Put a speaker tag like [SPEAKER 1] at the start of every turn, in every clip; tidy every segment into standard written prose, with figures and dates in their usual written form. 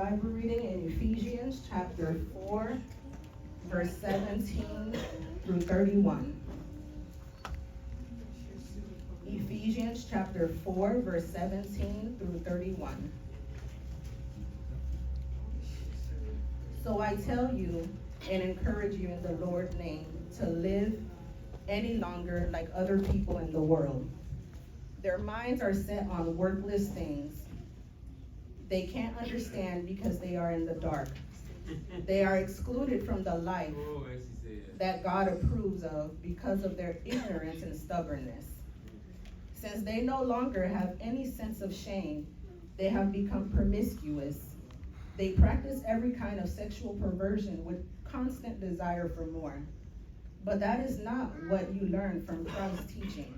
[SPEAKER 1] Bible reading in Ephesians chapter 4, verse 17 through 31. Ephesians chapter 4, verse 17 through 31. So I tell you and encourage you in the Lord's name to live any longer like other people in the world. Their minds are set on worthless things. They can't understand because they are in the dark. They are excluded from the life that God approves of because of their ignorance and stubbornness. Since they no longer have any sense of shame, they have become promiscuous. They practice every kind of sexual perversion with constant desire for more. But that is not what you learned from Christ's teaching.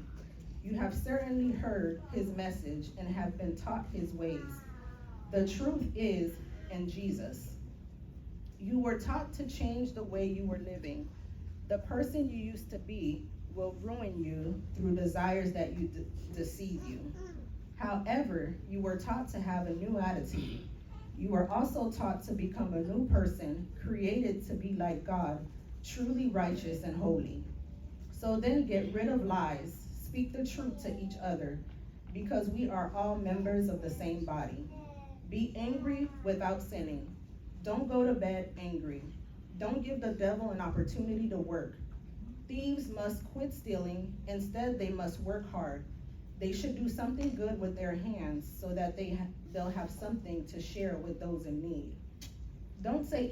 [SPEAKER 1] You have certainly heard his message and have been taught his ways. The truth is in Jesus. You were taught to change the way you were living. The person you used to be will ruin you through desires that deceive you. However, you were taught to have a new attitude. You were also taught to become a new person, created to be like God, truly righteous and holy. So then get rid of lies, speak the truth to each other, because we are all members of the same body. Be angry without sinning. Don't go to bed angry. Don't give the devil an opportunity to work. Thieves must quit stealing. Instead, they must work hard. They should do something good with their hands so that they'll have something to share with those in need. Don't say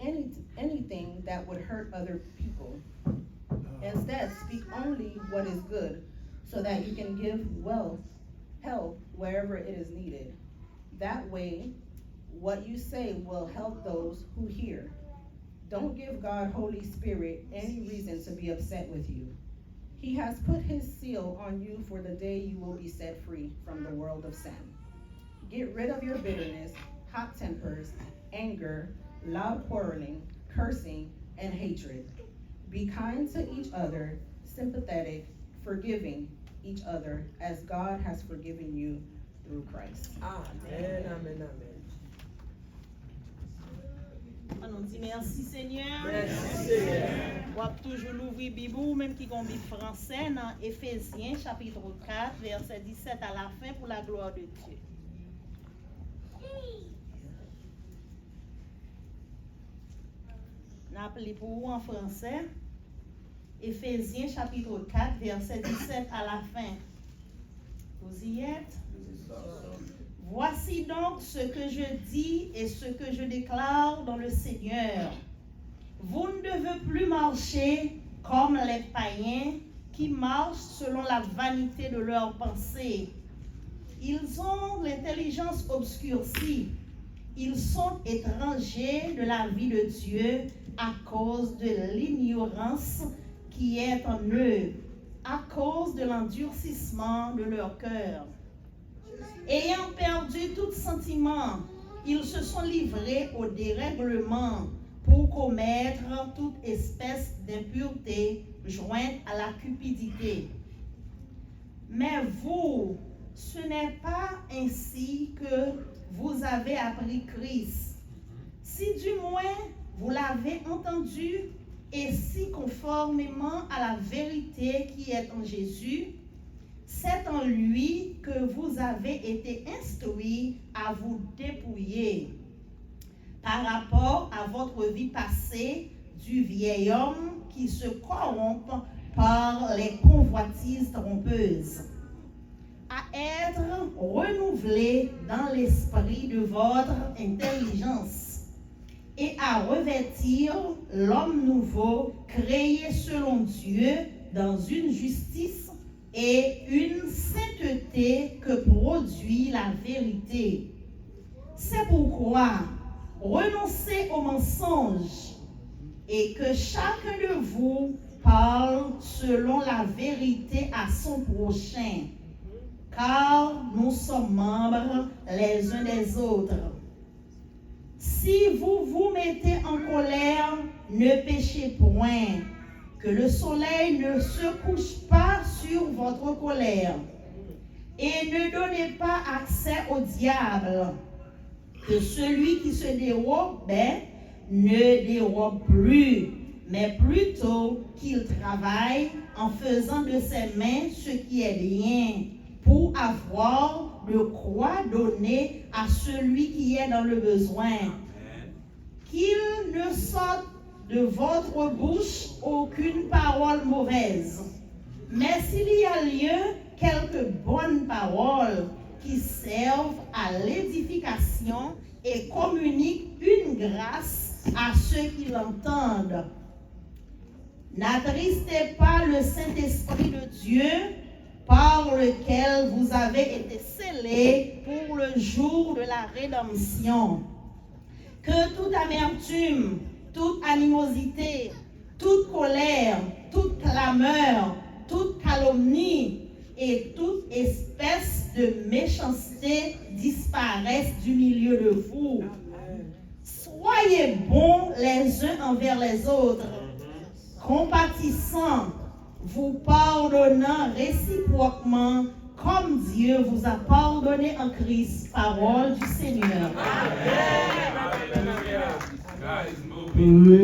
[SPEAKER 1] anything that would hurt other people. Instead, speak only what is good so that you can give help wherever it is needed. That way, what you say will help those who hear. Don't give God, Holy Spirit, any reason to be upset with you. He has put his seal on you for the day you will be set free from the world of sin. Get rid of your bitterness, hot tempers, anger, loud quarreling, cursing, and hatred. Be kind to each other, sympathetic, forgiving each other as God has forgiven you through Christ.
[SPEAKER 2] Amen, amen, amen.
[SPEAKER 3] On dit merci Seigneur.
[SPEAKER 2] Merci Seigneur.
[SPEAKER 3] On va toujours l'ouvrir Bible, même qui est Bible français, dans Éphésiens chapitre 4, verset 17 à la fin pour la gloire de Dieu. N'appelez pour vous en français. Éphésiens chapitre 4, verset 17 à la fin. Vous y êtes? Voici donc ce que je dis et ce que je déclare dans le Seigneur. Vous ne devez plus marcher comme les païens qui marchent selon la vanité de leurs pensées. Ils ont l'intelligence obscurcie. Ils sont étrangers de la vie de Dieu à cause de l'ignorance qui est en eux, à cause de l'endurcissement de leur cœur. Ayant perdu tout sentiment, ils se sont livrés au dérèglement pour commettre toute espèce d'impureté jointe à la cupidité. Mais vous, ce n'est pas ainsi que vous avez appris Christ. Si du moins vous l'avez entendu et si conformément à la vérité qui est en Jésus, c'est en lui que vous avez été instruits à vous dépouiller par rapport à votre vie passée du vieil homme qui se corrompt par les convoitises trompeuses, à être renouvelé dans l'esprit de votre intelligence et à revêtir l'homme nouveau créé selon Dieu dans une justice et une sainteté que produit la vérité. C'est pourquoi renoncez aux mensonges et que chacun de vous parle selon la vérité à son prochain, car nous sommes membres les uns des autres. Si vous vous mettez en colère, ne péchez point. Que le soleil ne se couche pas sur votre colère et ne donnez pas accès au diable. que celui qui se dérobait ne dérobe plus, mais plutôt qu'il travaille en faisant de ses mains ce qui est bien, pour avoir de quoi donner à celui qui est dans le besoin. Qu'il ne sorte de votre bouche aucune parole mauvaise, mais s'il y a lieu, quelques bonnes paroles qui servent à l'édification et communiquent une grâce à ceux qui l'entendent. N'attristez pas le Saint-Esprit de Dieu par lequel vous avez été scellés pour le jour de la rédemption. Que toute amertume, toute animosité, toute colère, toute clameur, toute calomnie et toute espèce de méchanceté disparaissent du milieu de vous. Soyez bons les uns envers les autres, compatissants, vous pardonnant réciproquement comme Dieu vous a pardonné en Christ. Parole du Seigneur.
[SPEAKER 4] Amen.